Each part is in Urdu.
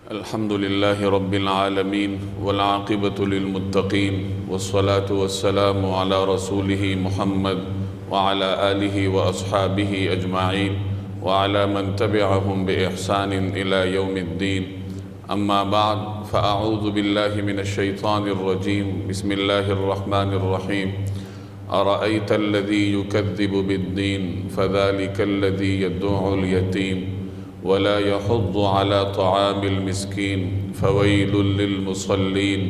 الحمد لله رب العالمين والعاقبة للمتقين والصلاة والسلام على رسوله محمد وعلى آله وأصحابه أجمعين وعلى من تبعهم بإحسان إلى يوم الدين. أما بعد فأعوذ بالله من الشيطان الرجيم. بسم الله الرحمن الرحيم. أرأيت الذي يكذب بالدين فذلك الذي يدعو اليتيم ولا يحض على طعام المسكين فويل للمصلين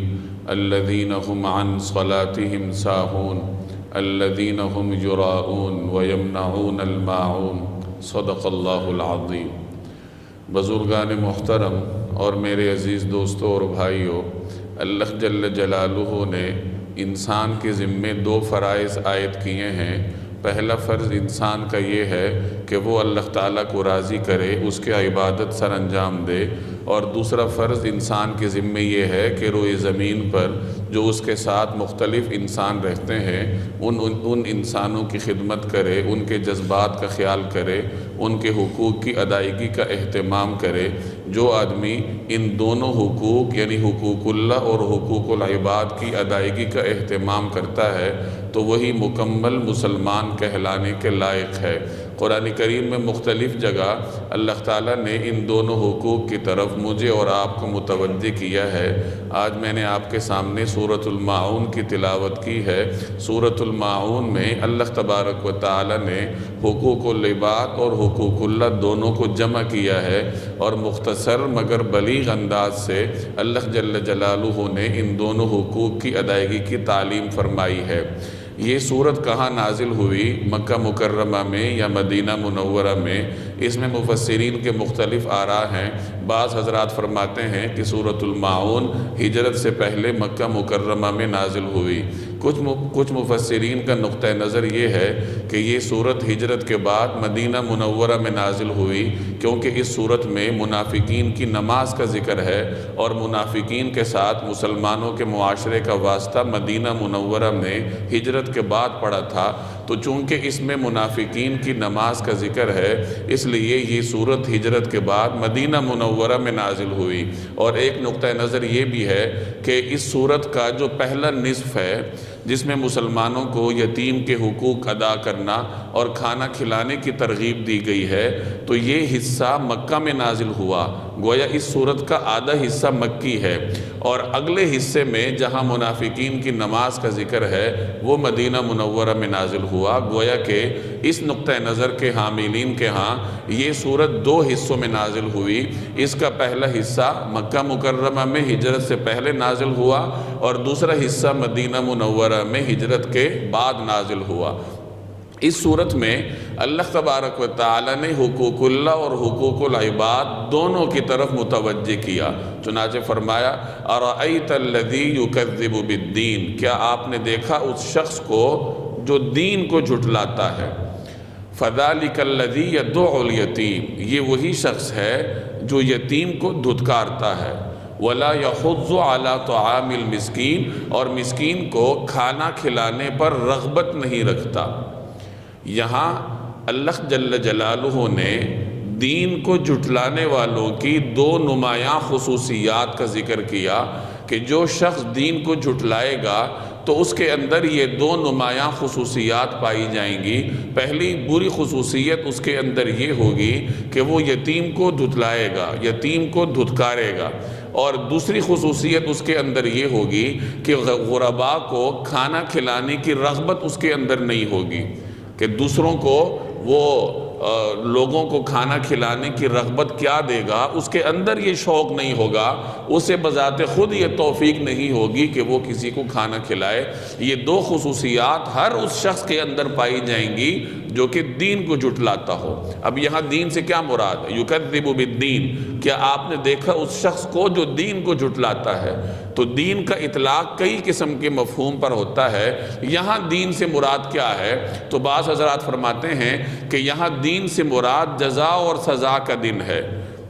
الذين هم عن صلاتهم ساهون الذين هم يراءون ويمنعون الماعون. صدق اللہ العظیم. بزرگان محترم اور میرے عزیز دوستوں اور بھائیوں، اللہ جل جلالہ نے انسان کے ذمے دو فرائض عائد کیے ہیں. پہلا فرض انسان کا یہ ہے کہ وہ اللہ تعالیٰ کو راضی کرے، اس کے عبادت سر انجام دے، اور دوسرا فرض انسان کے ذمے یہ ہے کہ روئے زمین پر جو اس کے ساتھ مختلف انسان رہتے ہیں ان انسانوں کی خدمت کرے، ان کے جذبات کا خیال کرے، ان کے حقوق کی ادائیگی کا اہتمام کرے. جو آدمی ان دونوں حقوق یعنی حقوق اللہ اور حقوق العباد کی ادائیگی کا اہتمام کرتا ہے تو وہی مکمل مسلمان کہلانے کے لائق ہے. قرآن کریم میں مختلف جگہ اللہ تعالیٰ نے ان دونوں حقوق کی طرف مجھے اور آپ کو متوجہ کیا ہے. آج میں نے آپ کے سامنے سورۃ الماعون کی تلاوت کی ہے. سورۃ الماعون میں اللہ تبارک و تعالیٰ نے حقوق العباد اور حقوق اللہ دونوں کو جمع کیا ہے، اور مختصر مگر بلیغ انداز سے اللہ جل جلالہ نے ان دونوں حقوق کی ادائیگی کی تعلیم فرمائی ہے. یہ سورت کہاں نازل ہوئی؟ مکہ مکرمہ میں یا مدینہ منورہ میں؟ اس میں مفسرین کے مختلف آراء ہیں. بعض حضرات فرماتے ہیں کہ سورۃ الماعون ہجرت سے پہلے مکہ مکرمہ میں نازل ہوئی. کچھ مفسرین کا نقطہ نظر یہ ہے کہ یہ سورت ہجرت کے بعد مدینہ منورہ میں نازل ہوئی، کیونکہ اس سورت میں منافقین کی نماز کا ذکر ہے، اور منافقین کے ساتھ مسلمانوں کے معاشرے کا واسطہ مدینہ منورہ میں ہجرت کے بعد پڑا تھا. تو چونکہ اس میں منافقین کی نماز کا ذکر ہے، اس لیے یہ سورت ہجرت کے بعد مدینہ منورہ میں نازل ہوئی. اور ایک نقطہ نظر یہ بھی ہے کہ اس سورت کا جو پہلا نصف ہے جس میں مسلمانوں کو یتیم کے حقوق ادا کرنا اور کھانا کھلانے کی ترغیب دی گئی ہے، تو یہ حصہ مکہ میں نازل ہوا. گویا اس سورت کا آدھا حصہ مکی ہے، اور اگلے حصے میں جہاں منافقین کی نماز کا ذکر ہے وہ مدینہ منورہ میں نازل ہوا. گویا کہ اس نقطہ نظر کے حاملین کے ہاں یہ سورت دو حصوں میں نازل ہوئی. اس کا پہلا حصہ مکہ مکرمہ میں ہجرت سے پہلے نازل ہوا، اور دوسرا حصہ مدینہ منورہ میں ہجرت کے بعد نازل ہوا. اس صورت میں اللہ تبارک و تعالی نے حقوق اللہ اور حقوق العباد دونوں کی طرف متوجہ کیا. چنانچہ فرمایا ارأیت الذی یکذب بالدین، کیا آپ نے دیکھا اس شخص کو جو دین کو جھٹلاتا ہے. فذلک الذی یدعو الیتیم، یہ وہی شخص ہے جو یتیم کو دھتکارتا ہے. ولا یحض علی طعام المسکین، اور مسکین کو کھانا کھلانے پر رغبت نہیں رکھتا. یہاں اللہ جل جلالہ نے دین کو جھٹلانے والوں کی دو نمایاں خصوصیات کا ذکر کیا کہ جو شخص دین کو جھٹلائے گا تو اس کے اندر یہ دو نمایاں خصوصیات پائی جائیں گی. پہلی بری خصوصیت اس کے اندر یہ ہوگی کہ وہ یتیم کو دھتلائے گا، یتیم کو دھتکارے گا. اور دوسری خصوصیت اس کے اندر یہ ہوگی کہ غرباء کو کھانا کھلانے کی رغبت اس کے اندر نہیں ہوگی، کہ دوسروں کو وہ لوگوں کو کھانا کھلانے کی رغبت کیا دے گا، اس کے اندر یہ شوق نہیں ہوگا، اسے بذات خود یہ توفیق نہیں ہوگی کہ وہ کسی کو کھانا کھلائے. یہ دو خصوصیات ہر اس شخص کے اندر پائی جائیں گی جو کہ دین کو جھٹلاتا ہو. اب یہاں دین سے کیا مراد ہے؟ یکذب بالدین، کیا آپ نے دیکھا اس شخص کو جو دین کو جھٹلاتا ہے؟ تو دین کا اطلاق کئی قسم کے مفہوم پر ہوتا ہے. یہاں دین سے مراد کیا ہے؟ تو بعض حضرات فرماتے ہیں کہ یہاں دین سے مراد جزا اور سزا کا دن ہے،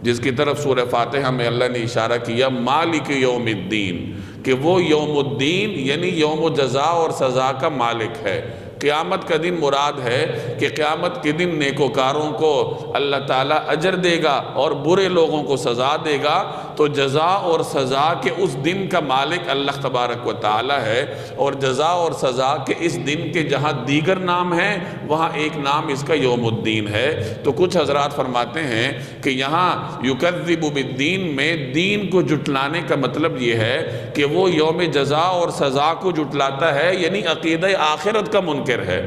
جس کی طرف سورہ فاتحہ میں اللہ نے اشارہ کیا مالک یوم الدین، کہ وہ یوم الدین یعنی یوم جزا اور سزا کا مالک ہے، کہ قیامت کا دن مراد ہے کہ قیامت کے دن نیکوکاروں کو اللہ تعالیٰ اجر دے گا اور برے لوگوں کو سزا دے گا، تو جزا اور سزا کے اس دن کا مالک اللہ تبارک و تعالیٰ ہے، اور جزا اور سزا کے اس دن کے جہاں دیگر نام ہیں وہاں ایک نام اس کا یوم الدین ہے۔ تو کچھ حضرات فرماتے ہیں کہ یہاں یکذب بالدین میں دین کو جھٹلانے کا مطلب یہ ہے کہ وہ یوم جزا اور سزا کو جھٹلاتا ہے، یعنی عقیدہ آخرت کا منکر ہے۔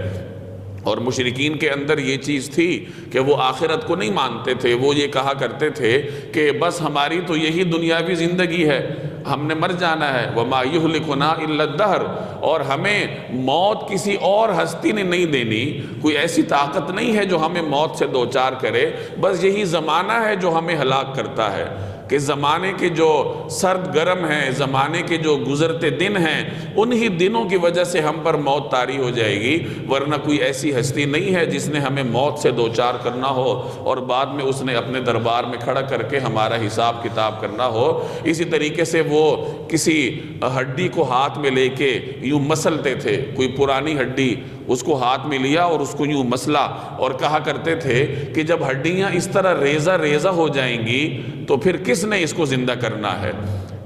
اور مشرکین کے اندر یہ چیز تھی کہ وہ آخرت کو نہیں مانتے تھے، وہ یہ کہا کرتے تھے کہ بس ہماری تو یہی دنیاوی زندگی ہے، ہم نے مر جانا ہے، وَمَا يُهْلِكُنَا إِلَّا الدَّهْرُ، اور ہمیں موت کسی اور ہستی نے نہیں دینی، کوئی ایسی طاقت نہیں ہے جو ہمیں موت سے دوچار کرے، بس یہی زمانہ ہے جو ہمیں ہلاک کرتا ہے، کہ زمانے کے جو سرد گرم ہیں، زمانے کے جو گزرتے دن ہیں، انہی دنوں کی وجہ سے ہم پر موت طاری ہو جائے گی، ورنہ کوئی ایسی ہستی نہیں ہے جس نے ہمیں موت سے دوچار کرنا ہو اور بعد میں اس نے اپنے دربار میں کھڑا کر کے ہمارا حساب کتاب کرنا ہو۔ اسی طریقے سے وہ کسی ہڈی کو ہاتھ میں لے کے یوں مسلتے تھے، کوئی پرانی ہڈی اس کو ہاتھ میں لیا اور اس کو یوں مسلا، اور کہا کرتے تھے کہ جب ہڈیاں اس طرح ریزہ ریزہ ہو جائیں گی تو پھر کس نے اس کو زندہ کرنا ہے؟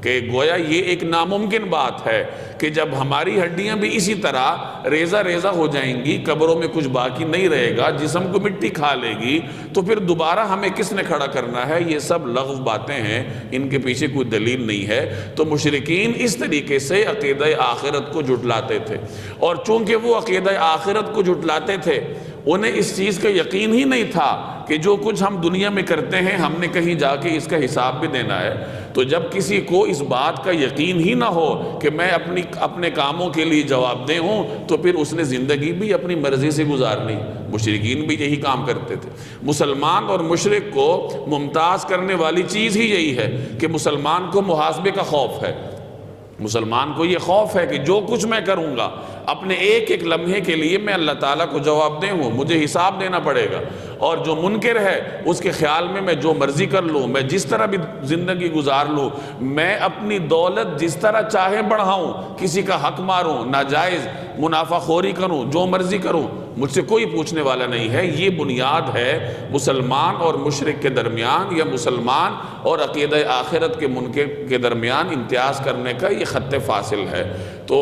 کہ گویا یہ ایک ناممکن بات ہے کہ جب ہماری ہڈیاں بھی اسی طرح ریزہ ریزہ ہو جائیں گی، قبروں میں کچھ باقی نہیں رہے گا، جسم کو مٹی کھا لے گی، تو پھر دوبارہ ہمیں کس نے کھڑا کرنا ہے؟ یہ سب لغو باتیں ہیں، ان کے پیچھے کوئی دلیل نہیں ہے۔ تو مشرکین اس طریقے سے عقیدہ آخرت کو جھٹلاتے تھے، اور چونکہ وہ عقیدہ آخرت کو جھٹلاتے تھے، انہیں اس چیز کا یقین ہی نہیں تھا کہ جو کچھ ہم دنیا میں کرتے ہیں ہم نے کہیں جا کے اس کا حساب بھی دینا ہے۔ تو جب کسی کو اس بات کا یقین ہی نہ ہو کہ میں اپنے کاموں کے لیے جواب دہ ہوں، تو پھر اس نے زندگی بھی اپنی مرضی سے گزارنی۔ مشرکین بھی یہی کام کرتے تھے۔ مسلمان اور مشرک کو ممتاز کرنے والی چیز ہی یہی ہے کہ مسلمان کو محاسبے کا خوف ہے، مسلمان کو یہ خوف ہے کہ جو کچھ میں کروں گا اپنے ایک ایک لمحے کے لیے میں اللہ تعالیٰ کو جواب دہ ہوں، مجھے حساب دینا پڑے گا، اور جو منکر ہے اس کے خیال میں جو مرضی کر لوں، میں جس طرح بھی زندگی گزار لوں، میں اپنی دولت جس طرح چاہے بڑھاؤں، کسی کا حق ماروں، ناجائز منافع خوری کروں، جو مرضی کروں، مجھ سے کوئی پوچھنے والا نہیں ہے۔ یہ بنیاد ہے مسلمان اور مشرک کے درمیان، یا مسلمان اور عقیدہ آخرت کے منکر کے درمیان امتیاز کرنے کا یہ خط فاصل ہے۔ تو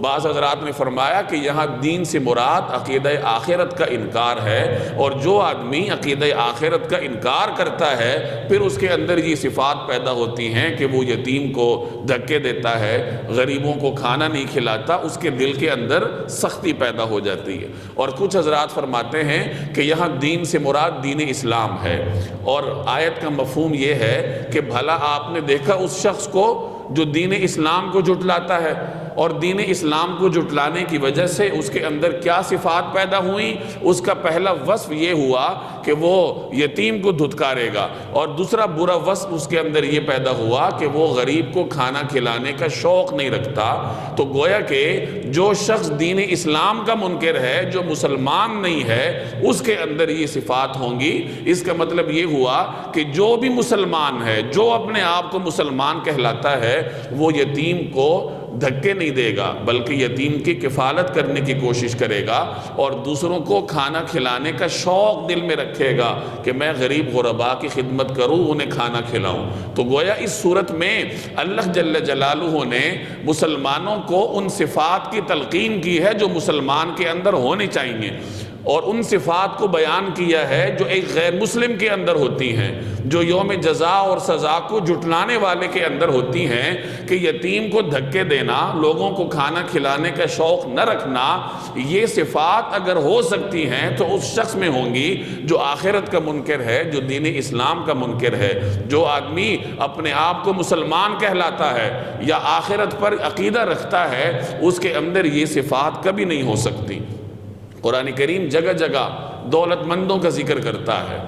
بعض حضرات نے فرمایا کہ یہاں دین سے مراد عقیدہ آخرت کا انکار ہے، اور جو آدمی عقیدہ آخرت کا انکار کرتا ہے پھر اس کے اندر یہ صفات پیدا ہوتی ہیں کہ وہ یتیم کو دھکے دیتا ہے، غریبوں کو کھانا نہیں کھلاتا، اس کے دل کے اندر سختی پیدا ہو جاتی ہے۔ اور کچھ حضرات فرماتے ہیں کہ یہاں دین سے مراد دین اسلام ہے، اور آیت کا مفہوم یہ ہے کہ بھلا آپ نے دیکھا اس شخص کو جو دین اسلام کو جھٹلاتا ہے، اور دین اسلام کو جھٹلانے کی وجہ سے اس کے اندر کیا صفات پیدا ہوئیں؟ اس کا پہلا وصف یہ ہوا کہ وہ یتیم کو دھتکارے گا، اور دوسرا برا وصف اس کے اندر یہ پیدا ہوا کہ وہ غریب کو کھانا کھلانے کا شوق نہیں رکھتا۔ تو گویا کہ جو شخص دین اسلام کا منکر ہے، جو مسلمان نہیں ہے، اس کے اندر یہ صفات ہوں گی۔ اس کا مطلب یہ ہوا کہ جو بھی مسلمان ہے، جو اپنے آپ کو مسلمان کہلاتا ہے، وہ یتیم کو دھکے نہیں دے گا، بلکہ یتیم کی کفالت کرنے کی کوشش کرے گا، اور دوسروں کو کھانا کھلانے کا شوق دل میں رکھے گا کہ میں غریب غربا کی خدمت کروں، انہیں کھانا کھلاؤں۔ تو گویا اس صورت میں اللہ جل جلالہ نے مسلمانوں کو ان صفات کی تلقین کی ہے جو مسلمان کے اندر ہونی چاہیے، اور ان صفات کو بیان کیا ہے جو ایک غیر مسلم کے اندر ہوتی ہیں، جو یوم جزا اور سزا کو جھٹلانے والے کے اندر ہوتی ہیں، کہ یتیم کو دھکے دینا، لوگوں کو کھانا کھلانے کا شوق نہ رکھنا، یہ صفات اگر ہو سکتی ہیں تو اس شخص میں ہوں گی جو آخرت کا منکر ہے، جو دین اسلام کا منکر ہے۔ جو آدمی اپنے آپ کو مسلمان کہلاتا ہے یا آخرت پر عقیدہ رکھتا ہے، اس کے اندر یہ صفات کبھی نہیں ہو سکتی۔ قرآن کریم جگہ جگہ دولت مندوں کا ذکر کرتا ہے۔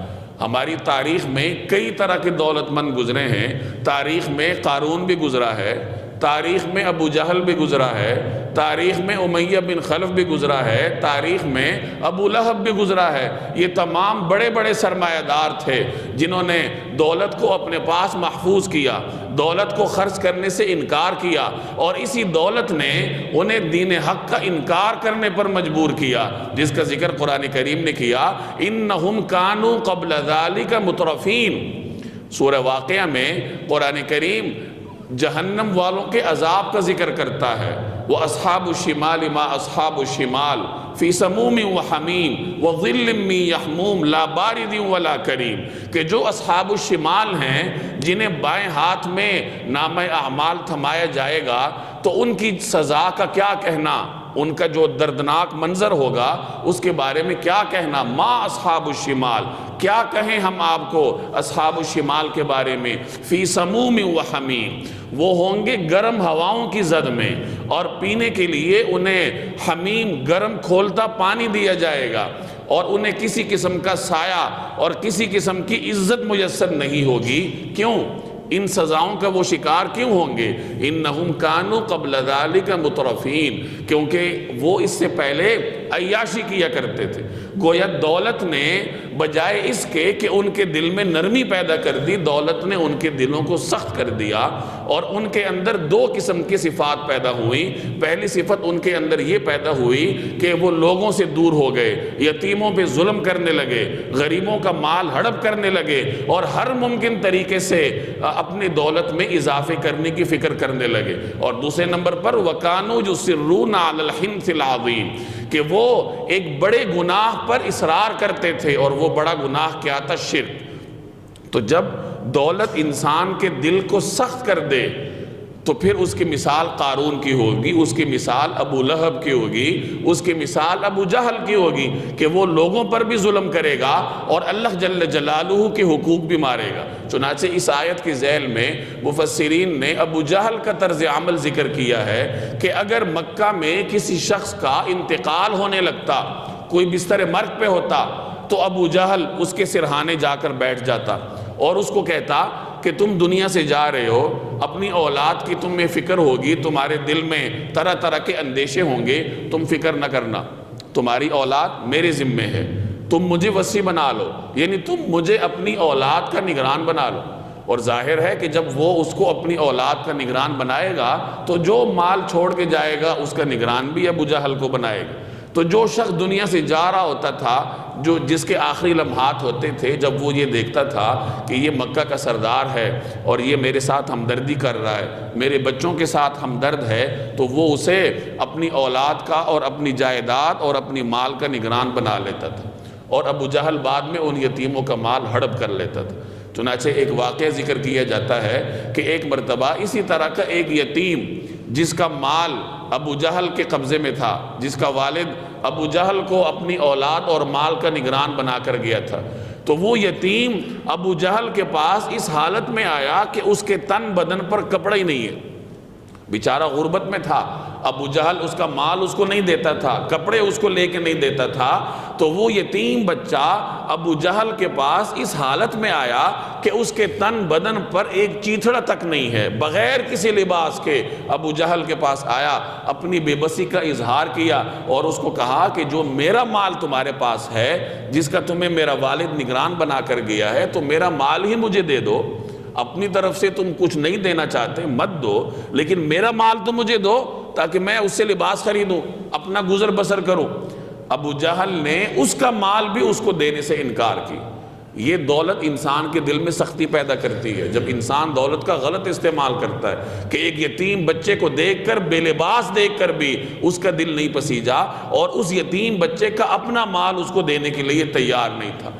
ہماری تاریخ میں کئی طرح کے دولت مند گزرے ہیں۔ تاریخ میں قارون بھی گزرا ہے، تاریخ میں ابو جہل بھی گزرا ہے، تاریخ میں امیہ بن خلف بھی گزرا ہے، تاریخ میں ابو لہب بھی گزرا ہے۔ یہ تمام بڑے بڑے سرمایہ دار تھے جنہوں نے دولت کو اپنے پاس محفوظ کیا، دولت کو خرچ کرنے سے انکار کیا، اور اسی دولت نے انہیں دین حق کا انکار کرنے پر مجبور کیا، جس کا ذکر قرآن کریم نے کیا، انہم کانوا قبل ذالک مترفین۔ سورہ واقعہ میں قرآن کریم جہنم والوں کے عذاب کا ذکر کرتا ہے، وَأَصْحَابُ الشِّمَالِ مَا أَصْحَابُ الشِّمَالِ فِي سَمُومٍ وَحَمِيمٍ وَظِلٍّ مِّن يَحْمُومٍ لَا بَارِدٍ وَلَا کریم، کہ جو اصحاب الشمال ہیں جنہیں بائیں ہاتھ میں نامہ اعمال تھمایا جائے گا تو ان کی سزا کا کیا کہنا، ان کا جو دردناک منظر ہوگا اس کے بارے میں کیا کہنا۔ ما اصحاب الشمال، کیا کہیں ہم آپ کو اصحاب الشمال کے بارے میں، فی سموم و حمیم، وہ ہوں گے گرم ہواؤں کی زد میں، اور پینے کے لیے انہیں حمیم گرم کھولتا پانی دیا جائے گا، اور انہیں کسی قسم کا سایہ اور کسی قسم کی عزت میسر نہیں ہوگی۔ کیوں؟ ان سزاؤں کا وہ شکار کیوں ہوں گے؟ انہم کانوا قبل ذالک مترفین، کیونکہ وہ اس سے پہلے عیاشی کیا کرتے تھے۔ گویا دولت نے بجائے اس کے کہ ان کے دل میں نرمی پیدا کر دی، دولت نے ان کے دلوں کو سخت کر دیا، اور ان کے اندر دو قسم کی صفات پیدا ہوئی۔ پہلی صفت ان کے اندر یہ پیدا ہوئی کہ وہ لوگوں سے دور ہو گئے، یتیموں پہ ظلم کرنے لگے، غریبوں کا مال ہڑپ کرنے لگے، اور ہر ممکن طریقے سے اپنی دولت میں اضافے کرنے کی فکر کرنے لگے۔ اور دوسرے نمبر پر وَكَانُوا يُصِرُّونَ عَلَى الْحِنثِ الْعَظِيمِ، کہ وہ ایک بڑے گناہ پر اصرار کرتے تھے، اور وہ بڑا گناہ کیا تھا؟ شرک۔ تو جب دولت انسان کے دل کو سخت کر دے تو پھر اس کی مثال قارون کی ہوگی، اس کی مثال ابو لہب کی ہوگی، اس کی مثال ابو جہل کی ہوگی، کہ وہ لوگوں پر بھی ظلم کرے گا اور اللہ جل جلالہ کے حقوق بھی مارے گا۔ چنانچہ اس آیت کی ذیل میں مفسرین نے ابو جہل کا طرز عمل ذکر کیا ہے کہ اگر مکہ میں کسی شخص کا انتقال ہونے لگتا، کوئی بستر مرگ پہ ہوتا، تو ابو جہل اس کے سرہانے جا کر بیٹھ جاتا اور اس کو کہتا کہ تم دنیا سے جا رہے ہو، اپنی اولاد کی تمہیں فکر ہوگی، تمہارے دل میں طرح طرح کے اندیشے ہوں گے، تم فکر نہ کرنا، تمہاری اولاد میرے ذمے ہے، تم مجھے وصی بنا لو، یعنی تم مجھے اپنی اولاد کا نگران بنا لو۔ اور ظاہر ہے کہ جب وہ اس کو اپنی اولاد کا نگران بنائے گا تو جو مال چھوڑ کے جائے گا اس کا نگران بھی ابو جہل کو بنائے گا۔ تو جو شخص دنیا سے جا رہا ہوتا تھا، جس کے آخری لمحات ہوتے تھے، جب وہ یہ دیکھتا تھا کہ یہ مکہ کا سردار ہے اور یہ میرے ساتھ ہمدردی کر رہا ہے، میرے بچوں کے ساتھ ہمدرد ہے، تو وہ اسے اپنی اولاد کا اور اپنی جائیداد اور اپنی مال کا نگران بنا لیتا تھا، اور ابو جہل بعد میں ان یتیموں کا مال ہڑپ کر لیتا تھا۔ چنانچہ ایک واقعہ ذکر کیا جاتا ہے کہ ایک مرتبہ اسی طرح کا ایک یتیم جس کا مال ابو جہل کے قبضے میں تھا، جس کا والد ابو جہل کو اپنی اولاد اور مال کا نگران بنا کر گیا تھا، تو وہ یتیم ابو جہل کے پاس اس حالت میں آیا کہ اس کے تن بدن پر کپڑا ہی نہیں ہے، بیچارہ غربت میں تھا، ابو جہل اس کا مال اس کو نہیں دیتا تھا، کپڑے اس کو لے کے نہیں دیتا تھا، تو وہ یتیم بچہ ابو جہل کے پاس اس حالت میں آیا کہ اس کے تن بدن پر ایک چیتھڑا تک نہیں ہے، بغیر کسی لباس کے ابو جہل کے پاس آیا، اپنی بے بسی کا اظہار کیا اور اس کو کہا کہ جو میرا مال تمہارے پاس ہے، جس کا تمہیں میرا والد نگران بنا کر گیا ہے، تو میرا مال ہی مجھے دے دو، اپنی طرف سے تم کچھ نہیں دینا چاہتے مت دو، لیکن میرا مال تو مجھے دو تاکہ میں اس سے لباس خریدوں، اپنا گزر بسر کروں۔ ابو جہل نے اس کا مال بھی اس کو دینے سے انکار کی۔ یہ دولت انسان کے دل میں سختی پیدا کرتی ہے، جب انسان دولت کا غلط استعمال کرتا ہے کہ ایک یتیم بچے کو دیکھ کر، بے لباس دیکھ کر بھی اس کا دل نہیں پسیجا، اور اس یتیم بچے کا اپنا مال اس کو دینے کے لیے تیار نہیں تھا۔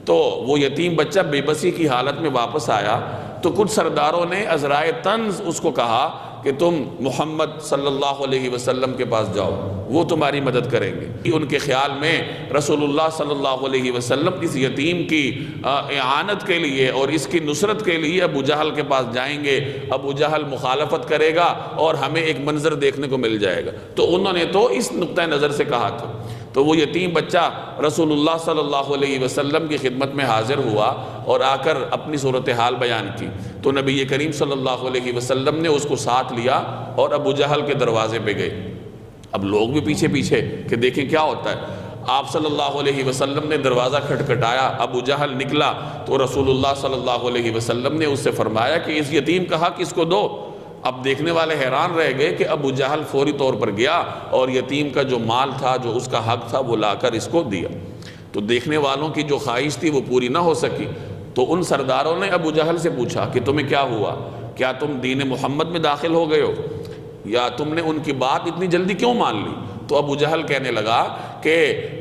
تو وہ یتیم بچہ بے بسی کی حالت میں واپس آیا، تو کچھ سرداروں نے عذرائے طنز اس کو کہا کہ تم محمد صلی اللہ علیہ وسلم کے پاس جاؤ، وہ تمہاری مدد کریں گے۔ ان کے خیال میں رسول اللہ صلی اللہ علیہ وسلم اس یتیم کی اعانت کے لیے اور اس کی نصرت کے لیے ابو جہل کے پاس جائیں گے، ابو جہل مخالفت کرے گا اور ہمیں ایک منظر دیکھنے کو مل جائے گا۔ تو انہوں نے تو اس نقطہ نظر سے کہا تھا۔ تو وہ یتیم بچہ رسول اللہ صلی اللہ علیہ وسلم کی خدمت میں حاضر ہوا اور آ کر اپنی صورتحال بیان کی، تو نبی کریم صلی اللہ علیہ وسلم نے اس کو ساتھ لیا اور ابو جہل کے دروازے پہ گئے اب لوگ بھی پیچھے پیچھے کہ دیکھیں کیا ہوتا ہے۔ آپ صلی اللہ علیہ وسلم نے دروازہ کھٹکھٹایا، ابو جہل نکلا تو رسول اللہ صلی اللہ علیہ وسلم نے اس سے فرمایا کہ اس یتیم کا حق اس کو دو۔ اب دیکھنے والے حیران رہ گئے کہ ابو جہل فوری طور پر گیا اور یتیم کا جو مال تھا، جو اس کا حق تھا، وہ لا کر اس کو دیا۔ تو دیکھنے والوں کی جو خواہش تھی وہ پوری نہ ہو سکی، تو ان سرداروں نے ابو جہل سے پوچھا کہ تمہیں کیا ہوا؟ کیا تم دین محمد میں داخل ہو گئے ہو، یا تم نے ان کی بات اتنی جلدی کیوں مان لی؟ تو ابو جہل کہنے لگا کہ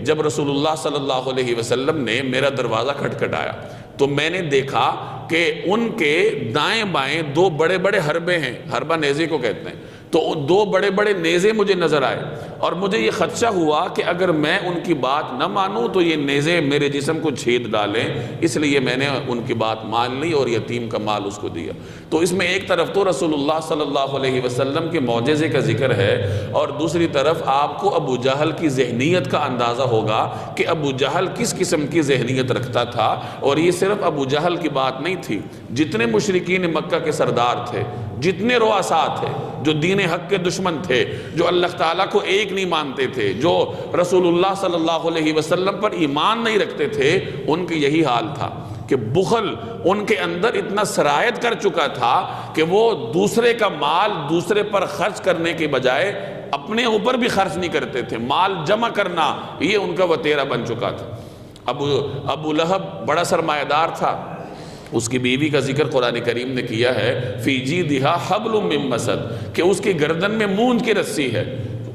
جب رسول اللہ صلی اللہ علیہ وسلم نے میرا دروازہ کھٹکھٹایا تو میں نے دیکھا کہ ان کے دائیں بائیں دو بڑے بڑے حربے ہیں، حربہ نیزے کو کہتے ہیں، تو دو بڑے بڑے نیزے مجھے نظر آئے، اور مجھے یہ خدشہ ہوا کہ اگر میں ان کی بات نہ مانوں تو یہ نیزے میرے جسم کو چھید ڈالیں، اس لیے میں نے ان کی بات مان لی اور یتیم کا مال اس کو دیا۔ تو اس میں ایک طرف تو رسول اللہ صلی اللہ علیہ وسلم کے معجزے کا ذکر ہے، اور دوسری طرف آپ کو ابو جہل کی ذہنیت کا اندازہ ہوگا کہ ابو جہل کس قسم کی ذہنیت رکھتا تھا۔ اور یہ صرف ابو جہل کی بات نہیں تھی، جتنے مشرکین مکہ کے سردار تھے، جتنے رؤساء تھے، جو دین حق کے دشمن تھے، جو اللہ تعالیٰ کو ایک نہیں مانتے تھے، جو رسول اللہ صلی اللہ علیہ وسلم پر ایمان نہیں رکھتے تھے، ان کی یہی حال تھا کہ بخل ان کے اندر اتنا سرایت کر چکا تھا کہ وہ دوسرے کا مال دوسرے پر خرچ کرنے کے بجائے اپنے اوپر بھی خرچ نہیں کرتے تھے۔ مال جمع کرنا یہ ان کا وتیرہ بن چکا تھا۔ ابو لہب بڑا سرمایہ دار تھا، اس کی بیوی کا ذکر قرآن کریم نے کیا ہے، فی جیدہا حبل من مسد، کہ اس کی گردن میں مونج کی رسی ہے۔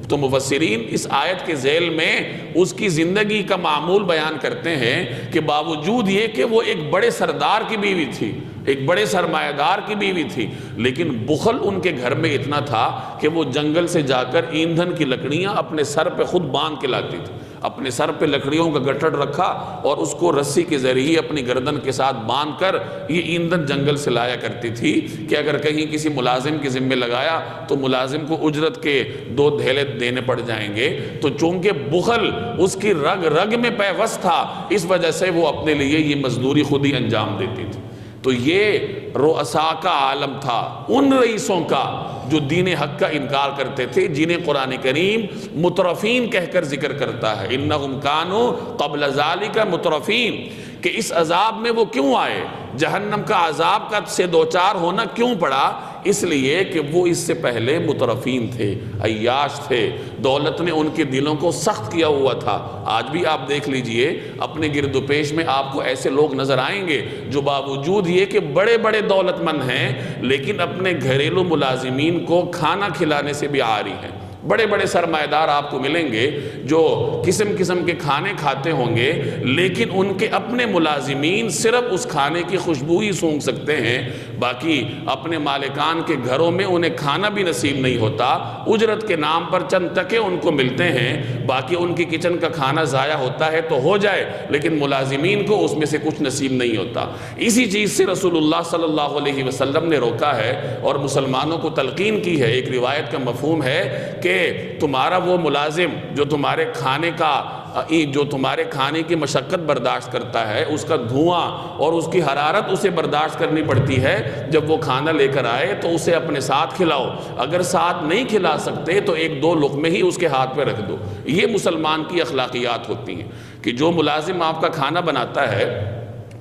تو مفسرین اس آیت کے ذیل میں اس کی زندگی کا معمول بیان کرتے ہیں کہ باوجود یہ کہ وہ ایک بڑے سردار کی بیوی تھی، ایک بڑے سرمایہ دار کی بیوی تھی، لیکن بخل ان کے گھر میں اتنا تھا کہ وہ جنگل سے جا کر ایندھن کی لکڑیاں اپنے سر پہ خود باندھ کے لاتی تھی۔ اپنے سر پہ لکڑیوں کا گٹھڑ رکھا اور اس کو رسی کے ذریعے اپنی گردن کے ساتھ باندھ کر یہ ایندھن جنگل سے لایا کرتی تھی کہ اگر کہیں کسی ملازم کے ذمہ لگایا تو ملازم کو اجرت کے 2 دھیلے دینے پڑ جائیں گے۔ تو چونکہ بخل اس کی رگ رگ میں پیوست تھا، اس وجہ سے وہ اپنے لیے یہ مزدوری خود ہی انجام دیتی تھی۔ تو یہ رؤساء کا عالم تھا، ان رئیسوں کا جو دین حق کا انکار کرتے تھے، جنہیں قرآن کریم مترفین کہہ کر ذکر کرتا ہے، انہم کانوا قبل ذالک مترفین، کہ اس عذاب میں وہ کیوں آئے، جہنم کا عذاب کا سے دوچار ہونا کیوں پڑا؟ اس لیے کہ وہ اس سے پہلے مترفین تھے، عیاش تھے، دولت نے ان کے دلوں کو سخت کیا ہوا تھا۔ آج بھی آپ دیکھ لیجئے اپنے گرد و پیش میں آپ کو ایسے لوگ نظر آئیں گے جو باوجود یہ کہ بڑے بڑے دولت مند ہیں لیکن اپنے گھریلو ملازمین کو کھانا کھلانے سے بھی عاری ہیں۔ بڑے بڑے سرمایہ دار آپ کو ملیں گے جو قسم قسم کے کھانے کھاتے ہوں گے، لیکن ان کے اپنے ملازمین صرف اس کھانے کی خوشبو ہی سونگھ سکتے ہیں، باقی اپنے مالکان کے گھروں میں انہیں کھانا بھی نصیب نہیں ہوتا۔ اجرت کے نام پر چند ٹکے ان کو ملتے ہیں، باقی ان کی کچن کا کھانا ضائع ہوتا ہے تو ہو جائے، لیکن ملازمین کو اس میں سے کچھ نصیب نہیں ہوتا۔ اسی چیز سے رسول اللہ صلی اللہ علیہ وسلم نے روکا ہے اور مسلمانوں کو تلقین کی ہے۔ ایک روایت کا مفہوم ہے کہ تمہارا وہ ملازم جو تمہارے کھانے کی مشقت برداشت کرتا ہے، اس کا دھواں اور اس کی حرارت اسے برداشت کرنی پڑتی ہے، جب وہ کھانا لے کر آئے تو اسے اپنے ساتھ کھلاؤ، اگر ساتھ نہیں کھلا سکتے تو 1-2 لقمے ہی اس کے ہاتھ پہ رکھ دو۔ یہ مسلمان کی اخلاقیات ہوتی ہیں کہ جو ملازم آپ کا کھانا بناتا ہے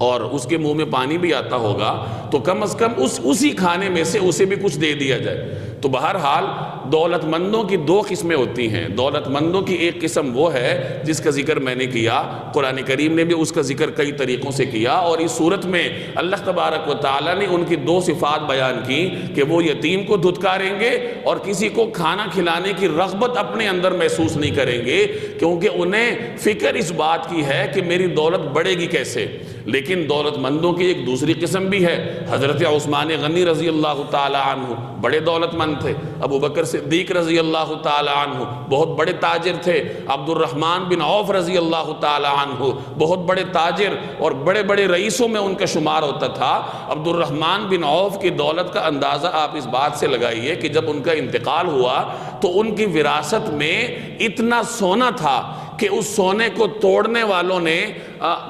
اور اس کے منہ میں پانی بھی آتا ہوگا تو کم از کم اسی کھانے میں سے اسے بھی کچھ دے دیا جائے۔ تو بہرحال دولت مندوں کی 2 قسمیں ہوتی ہیں۔ دولت مندوں کی ایک قسم وہ ہے جس کا ذکر میں نے کیا، قرآن کریم نے بھی اس کا ذکر کئی طریقوں سے کیا، اور اس صورت میں اللہ تبارک و تعالیٰ نے ان کی 2 صفات بیان کی کہ وہ یتیم کو دھتکاریں گے اور کسی کو کھانا کھلانے کی رغبت اپنے اندر محسوس نہیں کریں گے، کیونکہ انہیں فکر اس بات کی ہے کہ میری دولت بڑھے گی کیسے۔ لیکن دولت مندوں کی ایک دوسری قسم بھی ہے۔ حضرت عثمان غنی رضی اللہ تعالی عنہ بڑے دولت مند تھے، ابو بکر صدیق رضی اللہ تعالی عنہ بہت بڑے تاجر تھے، عبد الرحمن بن عوف رضی اللہ تعالی عنہ بہت بڑے تاجر اور بڑے بڑے رئیسوں میں ان کا شمار ہوتا تھا۔ عبد الرحمن بن عوف کی دولت کا اندازہ آپ اس بات سے لگائیے کہ جب ان کا انتقال ہوا تو ان کی وراثت میں اتنا سونا تھا کہ اس سونے کو توڑنے والوں نے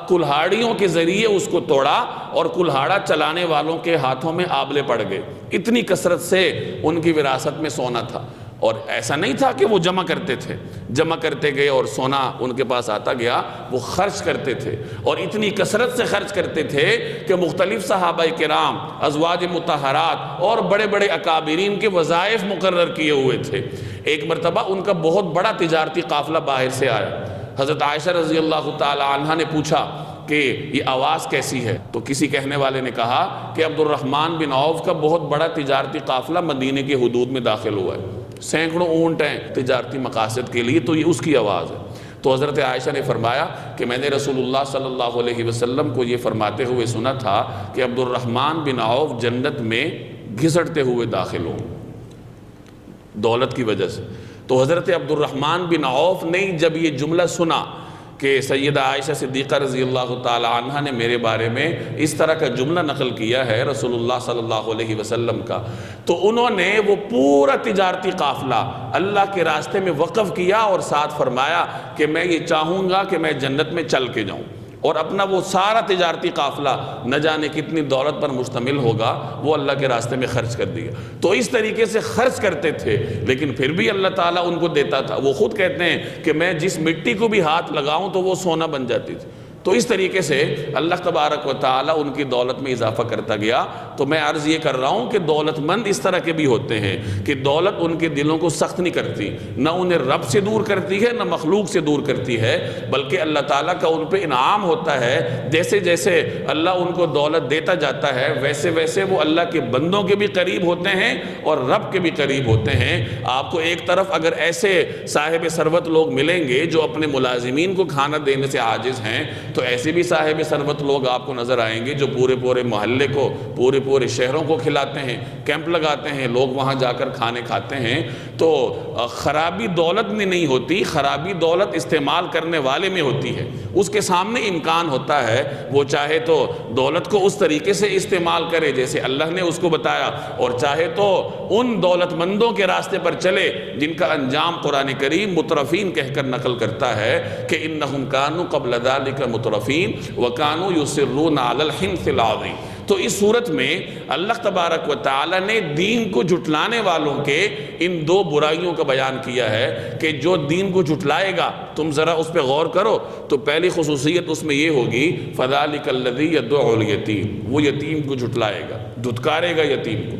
کلہاڑیوں کے ذریعے اس کو توڑا اور کلہاڑا چلانے والوں کے ہاتھوں میں آبلے پڑ گئے، اتنی کثرت سے ان کی وراثت میں سونا تھا۔ اور ایسا نہیں تھا کہ وہ جمع کرتے تھے، جمع کرتے گئے اور سونا ان کے پاس آتا گیا، وہ خرچ کرتے تھے اور اتنی کثرت سے خرچ کرتے تھے کہ مختلف صحابہ کرام، ازواج مطہرات اور بڑے بڑے اکابرین کے وظائف مقرر کیے ہوئے تھے۔ ایک مرتبہ ان کا بہت بڑا تجارتی قافلہ باہر سے آیا، حضرت عائشہ رضی اللہ تعالی عنہ نے پوچھا کہ یہ آواز کیسی ہے؟ تو کسی کہنے والے نے کہا کہ عبد الرحمن بن عوف کا بہت بڑا تجارتی قافلہ مدینے کے حدود میں داخل ہوا ہے، سینکڑوں اونٹ ہیں تجارتی مقاصد کے لیے، تو یہ اس کی آواز ہے۔ تو حضرت عائشہ نے فرمایا کہ میں نے رسول اللہ صلی اللہ علیہ وسلم کو یہ فرماتے ہوئے سنا تھا کہ عبد الرحمن بن عوف جنت میں گھسٹتے ہوئے داخل ہوں دولت کی وجہ سے۔ تو حضرت عبد الرحمن بن عوف نے جب یہ جملہ سنا کہ سیدہ عائشہ صدیقہ رضی اللہ تعالی عنہ نے میرے بارے میں اس طرح کا جملہ نقل کیا ہے رسول اللہ صلی اللہ علیہ وسلم کا، تو انہوں نے وہ پورا تجارتی قافلہ اللہ کے راستے میں وقف کیا اور ساتھ فرمایا کہ میں یہ چاہوں گا کہ میں جنت میں چل کے جاؤں، اور اپنا وہ سارا تجارتی قافلہ نہ جانے کتنی دولت پر مشتمل ہوگا وہ اللہ کے راستے میں خرچ کر دیا۔ تو اس طریقے سے خرچ کرتے تھے، لیکن پھر بھی اللہ تعالیٰ ان کو دیتا تھا۔ وہ خود کہتے ہیں کہ میں جس مٹی کو بھی ہاتھ لگاؤں تو وہ سونا بن جاتی تھی۔ تو اس طریقے سے اللہ تبارک و تعالیٰ ان کی دولت میں اضافہ کرتا گیا۔ تو میں عرض یہ کر رہا ہوں کہ دولت مند اس طرح کے بھی ہوتے ہیں کہ دولت ان کے دلوں کو سخت نہیں کرتی، نہ انہیں رب سے دور کرتی ہے نہ مخلوق سے دور کرتی ہے، بلکہ اللہ تعالیٰ کا ان پہ انعام ہوتا ہے۔ جیسے جیسے اللہ ان کو دولت دیتا جاتا ہے ویسے ویسے وہ اللہ کے بندوں کے بھی قریب ہوتے ہیں اور رب کے بھی قریب ہوتے ہیں۔ آپ کو ایک طرف اگر ایسے صاحب ثروت لوگ ملیں گے جو اپنے ملازمین کو کھانا دینے سے عاجز ہیں، تو ایسے بھی صاحب ثروت لوگ آپ کو نظر آئیں گے جو پورے محلے کو، پورے شہروں کو کھلاتے ہیں، کیمپ لگاتے ہیں، لوگ وہاں جا کر کھانے کھاتے ہیں۔ تو خرابی دولت میں نہیں ہوتی، خرابی دولت استعمال کرنے والے میں ہوتی ہے۔ اس کے سامنے امکان ہوتا ہے، وہ چاہے تو دولت کو اس طریقے سے استعمال کرے جیسے اللہ نے اس کو بتایا، اور چاہے تو ان دولت مندوں کے راستے پر چلے جن کا انجام قرآن کریم مترفین کہہ کر نقل کرتا ہے کہ انہم کانوا قبل ذلک مترفین وکانوا یصرون علی الحنث العظیم۔ تو اس صورت میں اللہ تبارک و تعالی نے دین کو جھٹلانے والوں کے ان دو برائیوں کا بیان کیا ہے کہ جو دین کو جھٹلائے گا، تم ذرا اس پہ غور کرو تو پہلی خصوصیت اس میں یہ ہوگی فذلک الذی یدع الیتیم، وہ یتیم کو جھٹلائے گا، دھتکارے گا یتیم کو۔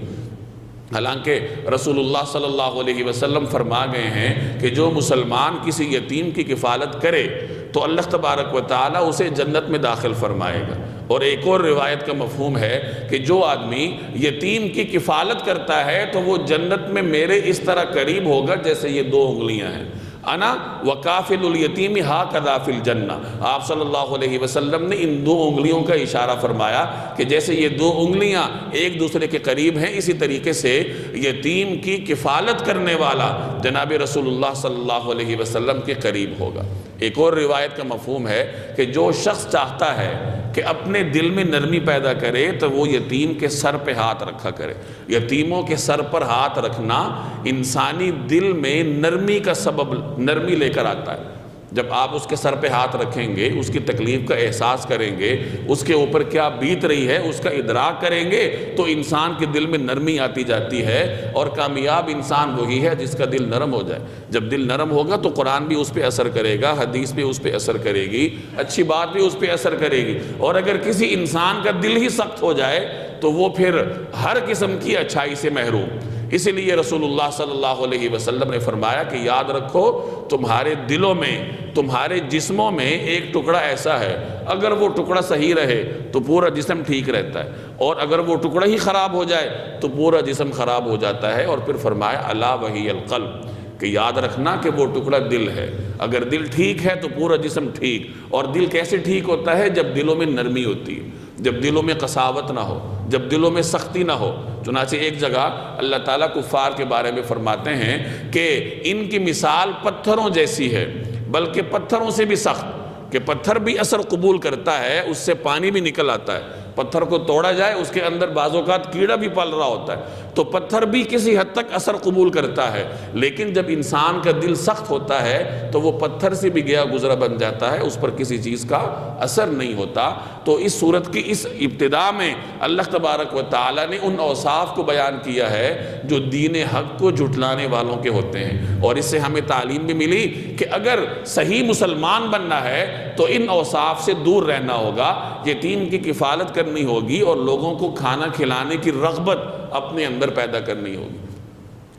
حالانکہ رسول اللہ صلی اللہ علیہ وسلم فرما گئے ہیں کہ جو مسلمان کسی یتیم کی کفالت کرے تو اللہ تبارک و تعالیٰ اسے جنت میں داخل فرمائے گا۔ اور ایک اور روایت کا مفہوم ہے کہ جو آدمی یتیم کی کفالت کرتا ہے تو وہ جنت میں میرے اس طرح قریب ہوگا جیسے یہ دو انگلیاں ہیں، انا وکافل الیتیم ہاکذا فی الجنہ۔ آپ صلی اللہ علیہ وسلم نے ان دو انگلیوں کا اشارہ فرمایا کہ جیسے یہ دو انگلیاں ایک دوسرے کے قریب ہیں، اسی طریقے سے یتیم کی کفالت کرنے والا جناب رسول اللہ صلی اللہ علیہ وسلم کے قریب ہوگا۔ ایک اور روایت کا مفہوم ہے کہ جو شخص چاہتا ہے کہ اپنے دل میں نرمی پیدا کرے تو وہ یتیم کے سر پہ ہاتھ رکھا کرے۔ یتیموں کے سر پر ہاتھ رکھنا انسانی دل میں نرمی کا سبب، نرمی لے کر آتا ہے۔ جب آپ اس کے سر پہ ہاتھ رکھیں گے، اس کی تکلیف کا احساس کریں گے، اس کے اوپر کیا بیت رہی ہے اس کا ادراک کریں گے، تو انسان کے دل میں نرمی آتی جاتی ہے۔ اور کامیاب انسان وہی ہے جس کا دل نرم ہو جائے۔ جب دل نرم ہوگا تو قرآن بھی اس پہ اثر کرے گا، حدیث بھی اس پہ اثر کرے گی، اچھی بات بھی اس پہ اثر کرے گی۔ اور اگر کسی انسان کا دل ہی سخت ہو جائے تو وہ پھر ہر قسم کی اچھائی سے محروم۔ اسی لیے رسول اللہ صلی اللہ علیہ وسلم نے فرمایا کہ یاد رکھو تمہارے دلوں میں، تمہارے جسموں میں ایک ٹکڑا ایسا ہے، اگر وہ ٹکڑا صحیح رہے تو پورا جسم ٹھیک رہتا ہے، اور اگر وہ ٹکڑا ہی خراب ہو جائے تو پورا جسم خراب ہو جاتا ہے۔ اور پھر فرمایا الا وہی القلب، کہ یاد رکھنا کہ وہ ٹکڑا دل ہے۔ اگر دل ٹھیک ہے تو پورا جسم ٹھیک۔ اور دل کیسے ٹھیک ہوتا ہے؟ جب دلوں میں نرمی ہوتی ہے، جب دلوں میں قساوت نہ ہو، جب دلوں میں سختی نہ ہو۔ چنانچہ ایک جگہ اللہ تعالیٰ کفار کے بارے میں فرماتے ہیں کہ ان کی مثال پتھروں جیسی ہے، بلکہ پتھروں سے بھی سخت، کہ پتھر بھی اثر قبول کرتا ہے، اس سے پانی بھی نکل آتا ہے، پتھر کو توڑا جائے اس کے اندر بعض اوقات کیڑا بھی پل رہا ہوتا ہے، تو پتھر بھی کسی حد تک اثر قبول کرتا ہے، لیکن جب انسان کا دل سخت ہوتا ہے تو وہ پتھر سے بھی گیا گزرا بن جاتا ہے، اس پر کسی چیز کا اثر نہیں ہوتا۔ تو اس صورت کی اس ابتدا میں اللہ تبارک و تعالیٰ نے ان اوصاف کو بیان کیا ہے جو دین حق کو جھٹلانے والوں کے ہوتے ہیں، اور اس سے ہمیں تعلیم بھی ملی کہ اگر صحیح مسلمان بننا ہے تو ان اوصاف سے دور رہنا ہوگا، یتیم کی کفالت کرنی ہوگی اور لوگوں کو کھانا کھلانے کی رغبت اپنے اندر پیدا کرنی ہوگی۔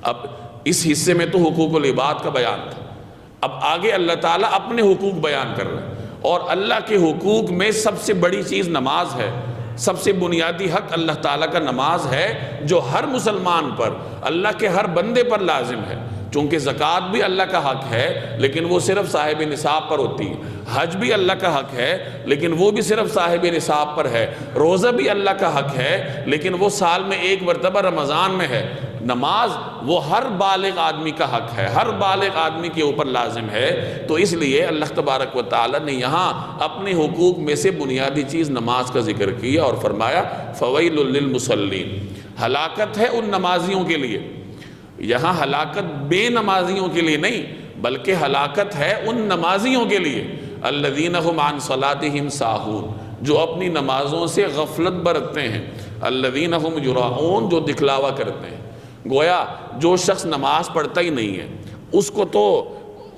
اب اس حصے میں تو حقوق العباد کا بیان تھا، اب آگے اللہ تعالیٰ اپنے حقوق بیان کر رہے ہیں، اور اللہ کے حقوق میں سب سے بڑی چیز نماز ہے، سب سے بنیادی حق اللہ تعالیٰ کا نماز ہے، جو ہر مسلمان پر، اللہ کے ہر بندے پر لازم ہے۔ چونکہ زکوٰۃ بھی اللہ کا حق ہے لیکن وہ صرف صاحب نصاب پر ہوتی ہے، حج بھی اللہ کا حق ہے لیکن وہ بھی صرف صاحب نصاب پر ہے، روزہ بھی اللہ کا حق ہے لیکن وہ سال میں ایک مرتبہ رمضان میں ہے۔ نماز وہ ہر بالغ آدمی کا حق ہے، ہر بالغ آدمی کے اوپر لازم ہے۔ تو اس لیے اللہ تبارک و تعالیٰ نے یہاں اپنے حقوق میں سے بنیادی چیز نماز کا ذکر کیا اور فرمایا فویل للمصلین، ہلاکت ہے ان نمازیوں کے لیے۔ یہاں ہلاکت بے نمازیوں کے لیے نہیں بلکہ ہلاکت ہے ان نمازیوں کے لیے، الذین هم عن صلاتهم ساہون، جو اپنی نمازوں سے غفلت برتتے ہیں، الذین هم یراؤون، جو دکھلاوا کرتے ہیں۔ گویا جو شخص نماز پڑھتا ہی نہیں ہے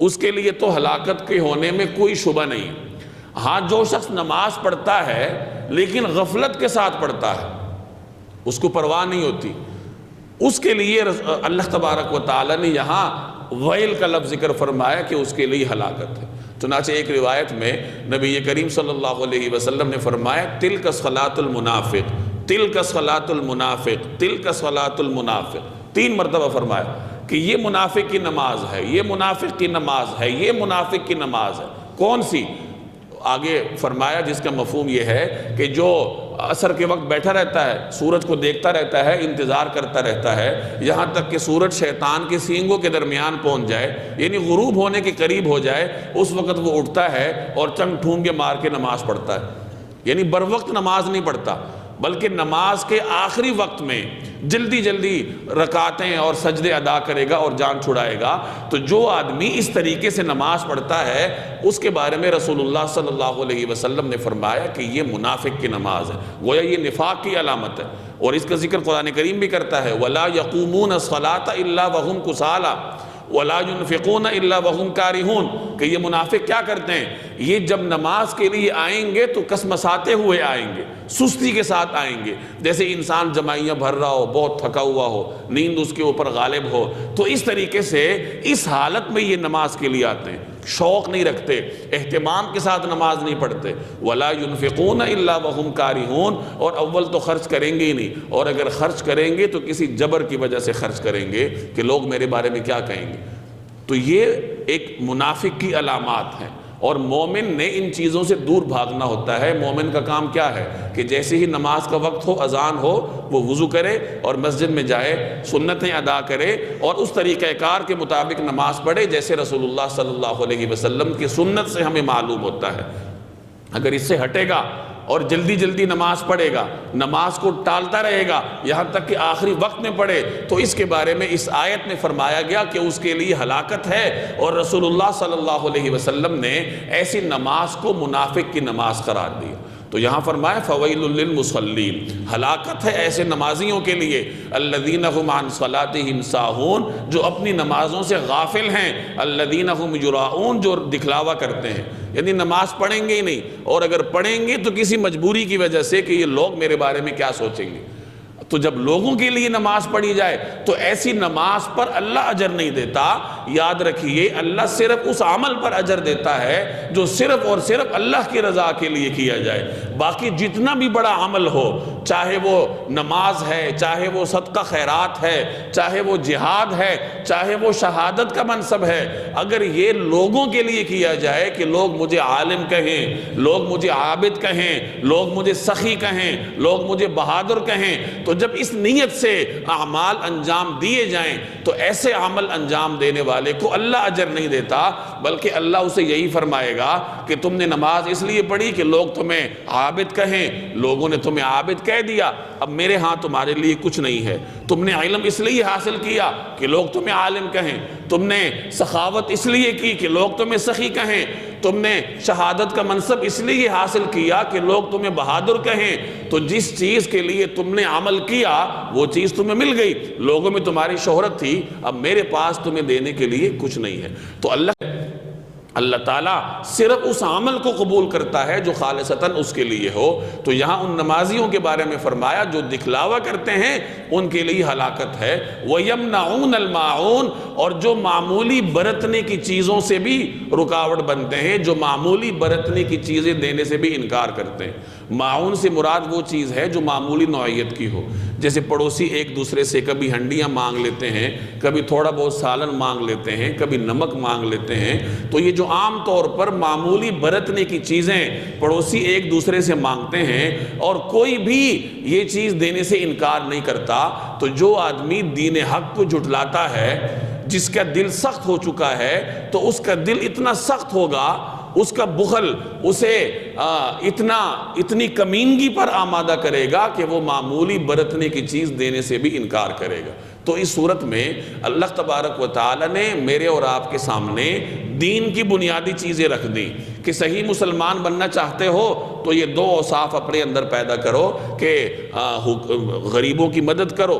اس کے لیے تو ہلاکت کے ہونے میں کوئی شبہ نہیں ہے۔ ہاں جو شخص نماز پڑھتا ہے لیکن غفلت کے ساتھ پڑھتا ہے، اس کو پرواہ نہیں ہوتی، اس کے لیے اللہ تبارک و تعالیٰ نے یہاں ویل کا لفظ ذکر فرمایا کہ اس کے لیے ہلاکت ہے۔ چنانچہ ایک روایت میں نبی کریم صلی اللہ علیہ وسلم نے فرمایا تلک صلاۃ المنافق، تلک صلاۃ المنافق، تلک صلاۃ المنافق، 3 مرتبہ فرمایا کہ یہ منافق کی نماز ہے، یہ منافق کی نماز ہے، یہ منافق کی نماز ہے۔ کون سی؟ آگے فرمایا جس کا مفہوم یہ ہے کہ جو عصر کے وقت بیٹھا رہتا ہے، سورج کو دیکھتا رہتا ہے، انتظار کرتا رہتا ہے یہاں تک کہ سورج شیطان کے سینگوں کے درمیان پہنچ جائے، یعنی غروب ہونے کے قریب ہو جائے، اس وقت وہ اٹھتا ہے اور چنگ ٹھونگے مار کے نماز پڑھتا ہے، یعنی بر وقت نماز نہیں پڑھتا بلکہ نماز کے آخری وقت میں جلدی جلدی رکعتیں اور سجدے ادا کرے گا اور جان چھڑائے گا۔ تو جو آدمی اس طریقے سے نماز پڑھتا ہے اس کے بارے میں رسول اللہ صلی اللہ علیہ وسلم نے فرمایا کہ یہ منافق کی نماز ہے، گویا یہ نفاق کی علامت ہے، اور اس کا ذکر قرآن کریم بھی کرتا ہے وَلَا يَقُومُونَ الصَّلَاةَ إِلَّا وَهُمْ كُسَالَىٰ وَلَا يُنْفِقُونَ إِلَّا وَهُمْ كَارِهُونَ، کہ یہ منافق کیا کرتے ہیں، یہ جب نماز کے لیے آئیں گے تو کسمساتے ہوئے آئیں گے، سستی کے ساتھ آئیں گے، جیسے انسان جمائیاں بھر رہا ہو، بہت تھکا ہوا ہو، نیند اس کے اوپر غالب ہو، تو اس طریقے سے اس حالت میں یہ نماز کے لیے آتے ہیں، شوق نہیں رکھتے، اہتمام کے ساتھ نماز نہیں پڑھتے، وَلَا يُنْفِقُونَ إِلَّا وَهُمْ كَارِهُونَ، اور اول تو خرچ کریں گے ہی نہیں، اور اگر خرچ کریں گے تو کسی جبر کی وجہ سے خرچ کریں گے کہ لوگ میرے بارے میں کیا کہیں گے۔ تو یہ ایک منافق کی علامات ہیں، اور مومن نے ان چیزوں سے دور بھاگنا ہوتا ہے۔ مومن کا کام کیا ہے کہ جیسے ہی نماز کا وقت ہو، اذان ہو، وہ وضو کرے اور مسجد میں جائے، سنتیں ادا کرے اور اس طریقہ کار کے مطابق نماز پڑھے جیسے رسول اللہ صلی اللہ علیہ وسلم کی سنت سے ہمیں معلوم ہوتا ہے۔ اگر اس سے ہٹے گا اور جلدی جلدی نماز پڑھے گا، نماز کو ٹالتا رہے گا یہاں تک کہ آخری وقت میں پڑھے، تو اس کے بارے میں اس آیت میں فرمایا گیا کہ اس کے لیے ہلاکت ہے، اور رسول اللہ صلی اللہ علیہ وسلم نے ایسی نماز کو منافق کی نماز قرار دیا۔ تو یہاں فرمایا فویل للمصلین، ہلاکت ہے ایسے نمازیوں کے لیے، الذین هم عن صلاتهم ساہون، جو اپنی نمازوں سے غافل ہیں، الذین هم یراؤون، جو دکھلاوا کرتے ہیں، یعنی نماز پڑھیں گے ہی نہیں، اور اگر پڑھیں گے تو کسی مجبوری کی وجہ سے کہ یہ لوگ میرے بارے میں کیا سوچیں گے۔ تو جب لوگوں کے لیے نماز پڑھی جائے تو ایسی نماز پر اللہ اجر نہیں دیتا۔ یاد رکھیے اللہ صرف اس عمل پر اجر دیتا ہے جو صرف اور صرف اللہ کی رضا کے لیے کیا جائے۔ باقی جتنا بھی بڑا عمل ہو، چاہے وہ نماز ہے، چاہے وہ صدقہ خیرات ہے، چاہے وہ جہاد ہے، چاہے وہ شہادت کا منصب ہے، اگر یہ لوگوں کے لیے کیا جائے کہ لوگ مجھے عالم کہیں، لوگ مجھے عابد کہیں، لوگ مجھے سخی کہیں، لوگ مجھے بہادر کہیں، تو جب اس نیت سے اعمال انجام دیے جائیں تو ایسے عمل انجام دینے والے کو اللہ اجر نہیں دیتا، بلکہ اللہ اسے یہی فرمائے گا کہ تم نے نماز اس لیے پڑھی کہ لوگ تمہیں عابد کہیں، لوگوں نے تمہیں عابد کہہ دیا، اب میرے ہاں تمہارے لیے کچھ نہیں ہے۔ تم نے علم اس لیے حاصل کیا کہ لوگ تمہیں عالم کہیں، تم نے سخاوت اس لیے کی کہ لوگ تمہیں سخی کہیں، تم نے شہادت کا منصب اس لیے حاصل کیا کہ لوگ تمہیں بہادر کہیں، تو جس چیز کے لیے تم نے عمل کیا وہ چیز تمہیں مل گئی، لوگوں میں تمہاری شہرت تھی، اب میرے پاس تمہیں دینے کے لیے کچھ نہیں ہے۔ تو اللہ تعالیٰ صرف اس عمل کو قبول کرتا ہے جو خالصتاً اس کے لیے ہو۔ تو یہاں ان نمازیوں کے بارے میں فرمایا جو دکھلاوا کرتے ہیں ان کے لیے ہلاکت ہے۔ وَيَمْنَعُونَ الْمَاعُونَ، اور جو معمولی برتنے کی چیزوں سے بھی رکاوٹ بنتے ہیں، جو معمولی برتنے کی چیزیں دینے سے بھی انکار کرتے ہیں۔ معاون سے مراد وہ چیز ہے جو معمولی نوعیت کی ہو، جیسے پڑوسی ایک دوسرے سے کبھی ہنڈیاں مانگ لیتے ہیں، کبھی تھوڑا بہت سالن مانگ لیتے ہیں، کبھی نمک مانگ لیتے ہیں، تو یہ جو عام طور پر معمولی برتنے کی چیزیں پڑوسی ایک دوسرے سے مانگتے ہیں اور کوئی بھی یہ چیز دینے سے انکار نہیں کرتا، تو جو آدمی دین حق کو جھٹلاتا ہے، جس کا دل سخت ہو چکا ہے، تو اس کا دل اتنا سخت ہوگا، اس کا بخل اسے اتنی کمینگی پر آمادہ کرے گا کہ وہ معمولی برتنے کی چیز دینے سے بھی انکار کرے گا۔ تو اس صورت میں اللہ تبارک و تعالی نے میرے اور آپ کے سامنے دین کی بنیادی چیزیں رکھ دیں کہ صحیح مسلمان بننا چاہتے ہو تو یہ دو اوصاف اپنے اندر پیدا کرو کہ غریبوں کی مدد کرو،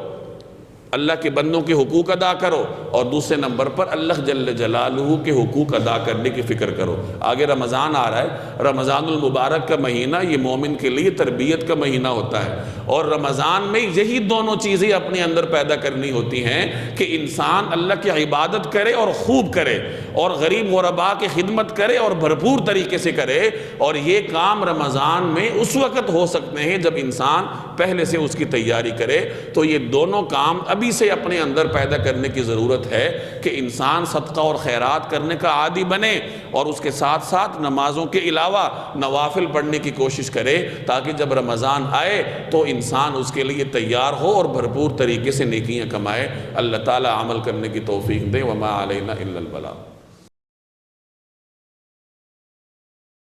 اللہ کے بندوں کے حقوق ادا کرو، اور دوسرے نمبر پر اللہ جل جلالہ کے حقوق ادا کرنے کی فکر کرو۔ آگے رمضان آ رہا ہے، رمضان المبارک کا مہینہ یہ مومن کے لیے تربیت کا مہینہ ہوتا ہے، اور رمضان میں یہی دونوں چیزیں اپنے اندر پیدا کرنی ہوتی ہیں کہ انسان اللہ کی عبادت کرے اور خوب کرے، اور غریب غرباء کی خدمت کرے اور بھرپور طریقے سے کرے، اور یہ کام رمضان میں اس وقت ہو سکتے ہیں جب انسان پہلے سے اس کی تیاری کرے۔ تو یہ دونوں کام ابھی سے اپنے اندر پیدا کرنے کی ضرورت ہے کہ انسان صدقہ اور خیرات کرنے کا عادی بنے، اور اس کے ساتھ ساتھ نمازوں کے علاوہ نوافل پڑھنے کی کوشش کرے، تاکہ جب رمضان آئے تو انسان اس کے لیے تیار ہو اور بھرپور طریقے سے نیکیاں کمائے۔ اللہ تعالی عمل کرنے کی توفیق دے۔ وما علینا الا البلاغ۔